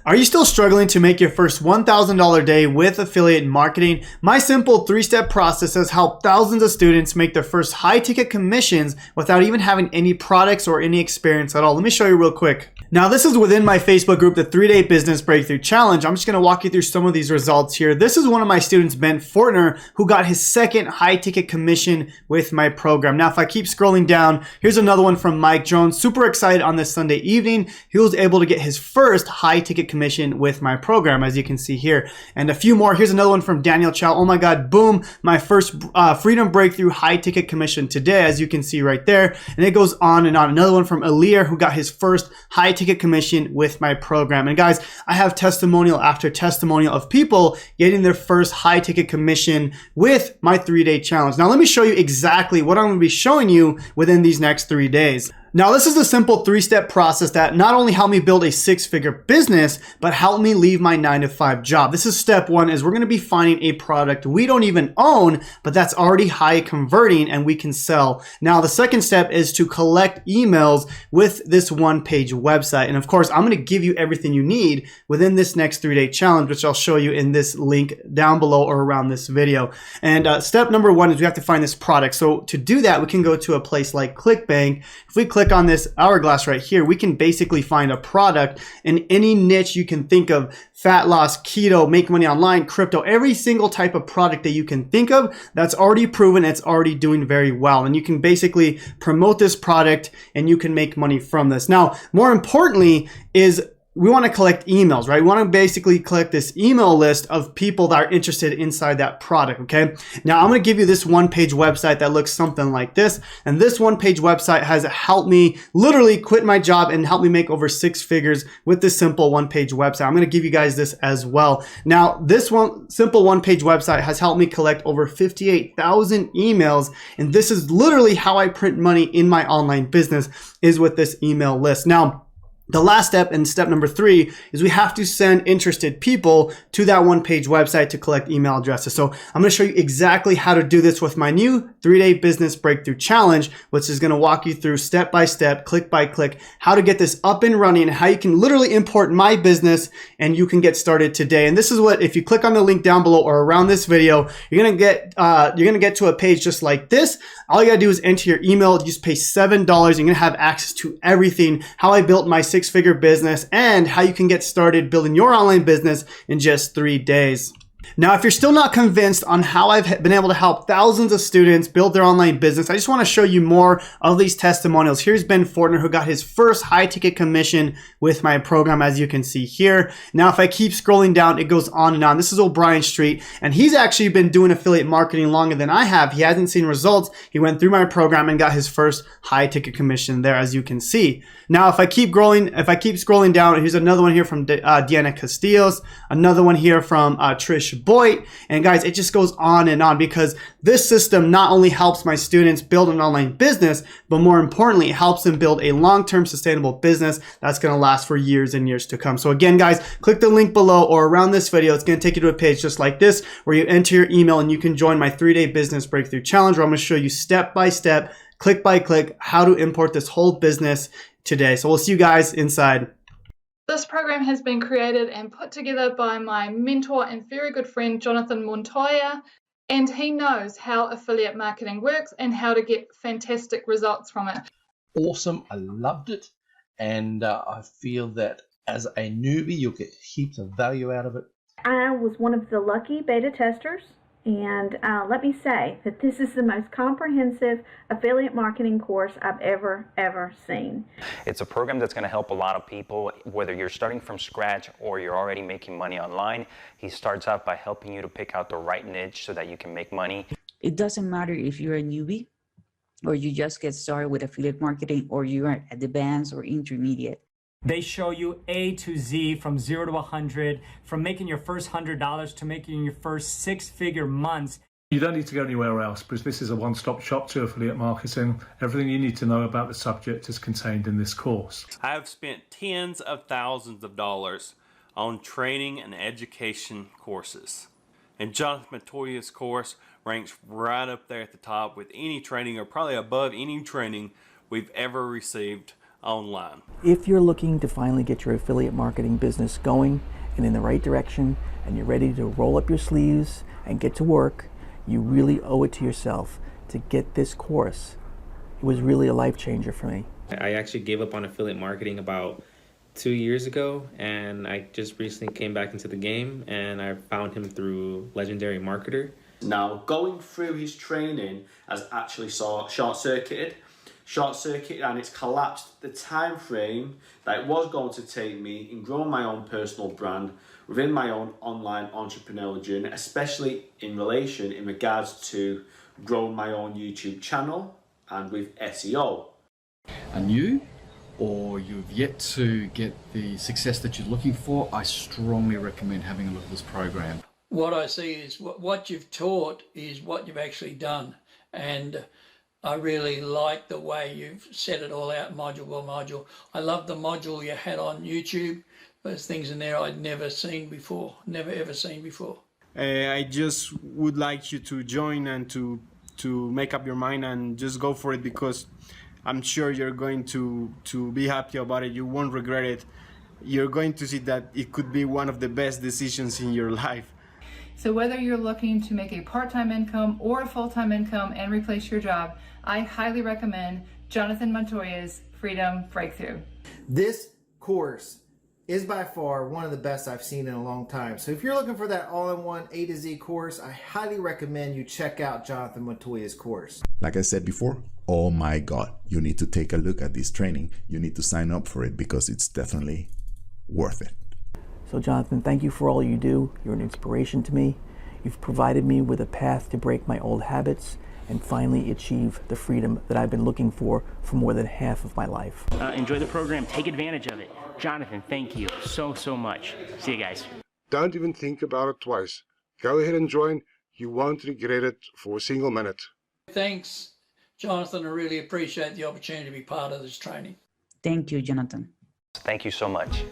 Are you still struggling to make your first $1,000 day with affiliate marketing? My simple 3-step process has helped thousands of students make their first high-ticket commissions without even having any products or any experience at all. Let me show you real quick. Now, this is within my Facebook group, the 3-Day Business Breakthrough Challenge. I'm just going to walk you through some of these results here. This is one of my students, Ben Fortner, who got his second high-ticket commission with my program. Now, if I keep scrolling down, here's another one from Mike Jones. Super excited on this Sunday evening. He was able to get his first high-ticket commission with my program, as you can see here. And a few more. Here's another one from Daniel Chow. Oh my God, boom, my first Freedom Breakthrough high-ticket commission today, as you can see right there. And it goes on and on. Another one from Alir, who got his first high-ticket commission with my program. And guys, I have testimonial after testimonial of people getting their first high-ticket commission with my 3-day challenge. Now, let me show you exactly what I'm going to be showing you within these next 3 days. Now, this is a simple 3-step process that not only helped me build a 6-figure business, but helped me leave my 9-to-5 job. This is step 1, is we're going to be finding a product we don't even own, but that's already high converting and we can sell. Now, the second step is to collect emails with this one-page website. And of course, I'm going to give you everything you need within this next 3-day challenge, which I'll show you in this link down below or around this video. And step number 1 is we have to find this product. So to do that, we can go to a place like ClickBank. If we click on this hourglass right here, we can basically find a product in any niche you can think of: fat loss, keto, make money online, crypto, every single type of product that you can think of that's already proven, it's already doing very well. And you can basically promote this product and you can make money from this. Now, more importantly is we want to collect emails, right? We want to basically collect this email list of people that are interested inside that product, okay? Now, I'm going to give you this one-page website that looks something like this. And this one-page website has helped me literally quit my job and help me make over 6 figures with this simple one-page website. I'm going to give you guys this as well. Now, this simple one-page website has helped me collect over 58,000 emails. And this is literally how I print money in my online business, is with this email list. Now, the last step, and step number 3, is we have to send interested people to that one-page website to collect email addresses. So I'm going to show you exactly how to do this with my new 3-Day Business Breakthrough Challenge, which is going to walk you through step by step, click by click, how to get this up and running, and how you can literally import my business and you can get started today. And this is what, if you click on the link down below or around this video, you're going to get to a page just like this. All you got to do is enter your email. You just pay $7. You're going to have access to everything: how I built my 6-figure business and how you can get started building your online business in just 3 days. Now, if you're still not convinced on how I've been able to help thousands of students build their online business, I just want to show you more of these testimonials. Here's Ben Fortner, who got his first high-ticket commission with my program, as you can see here. Now, if I keep scrolling down, it goes on and on. This is O'Brien Street, and he's actually been doing affiliate marketing longer than I have. He hasn't seen results. He went through my program and got his first high-ticket commission there, as you can see. Now, if I keep scrolling down, here's another one here from Deanna Castillos, another one here from Trish Boyd. And guys, it just goes on and on, because this system not only helps my students build an online business, but more importantly, it helps them build a long-term sustainable business that's going to last for years and years to come. So again, guys, click the link below or around this video. It's going to take you to a page just like this, where you enter your email and you can join my 3-Day Business Breakthrough Challenge, where I'm going to show you step by step, click by click, how to import this whole business today. So we'll see you guys inside. This program has been created and put together by my mentor and very good friend, Jonathan Montoya, and he knows how affiliate marketing works and how to get fantastic results from it. Awesome. I loved it. And I feel that as a newbie, you'll get heaps of value out of it. I was one of the lucky beta testers, and let me say that this is the most comprehensive affiliate marketing course I've ever seen. It's a program that's going to help a lot of people, whether you're starting from scratch or you're already making money online. He starts out by helping you to pick out the right niche so that you can make money. It doesn't matter if you're a newbie or you just get started with affiliate marketing, or you are advanced or intermediate. They show you A to Z, from 0 to 100, from making your first $100 to making your first 6-figure months. You don't need to go anywhere else, because this is a one-stop shop to affiliate marketing. Everything you need to know about the subject is contained in this course. I have spent tens of thousands of dollars on training and education courses. And Jonathan Montoya's course ranks right up there at the top with any training, or probably above any training we've ever received online. If you're looking to finally get your affiliate marketing business going and in the right direction, and you're ready to roll up your sleeves and get to work, you really owe it to yourself to get this course. It was really a life changer for me. I actually gave up on affiliate marketing about 2 years ago, and I just recently came back into the game, and I found him through Legendary Marketer. Now, going through his training has actually short-circuited, and it's collapsed the time frame that it was going to take me in growing my own personal brand within my own online entrepreneurial journey, especially in regards to growing my own YouTube channel and with SEO. Are new, or you've yet to get the success that you're looking for, I strongly recommend having a look at this program. What I see is what you've taught is what you've actually done, and I really like the way you've set it all out module by module. I love the module you had on YouTube. There's things in there I'd never seen before, never ever seen before. I just would like you to join and to make up your mind and just go for it, because I'm sure you're going to be happy about it. You won't regret it. You're going to see that it could be one of the best decisions in your life. So whether you're looking to make a part-time income or a full-time income and replace your job, I highly recommend Jonathan Montoya's Freedom Breakthrough. This course is by far one of the best I've seen in a long time. So if you're looking for that all-in-one A to Z course, I highly recommend you check out Jonathan Montoya's course. Like I said before, oh my God, you need to take a look at this training. You need to sign up for it because it's definitely worth it. So Jonathan, thank you for all you do. You're an inspiration to me. You've provided me with a path to break my old habits and finally achieve the freedom that I've been looking for more than half of my life. Enjoy the program. Take advantage of it. Jonathan, thank you so much. See you guys. Don't even think about it twice. Go ahead and join. You won't regret it for a single minute. Thanks, Jonathan. I really appreciate the opportunity to be part of this training. Thank you, Jonathan. Thank you so much.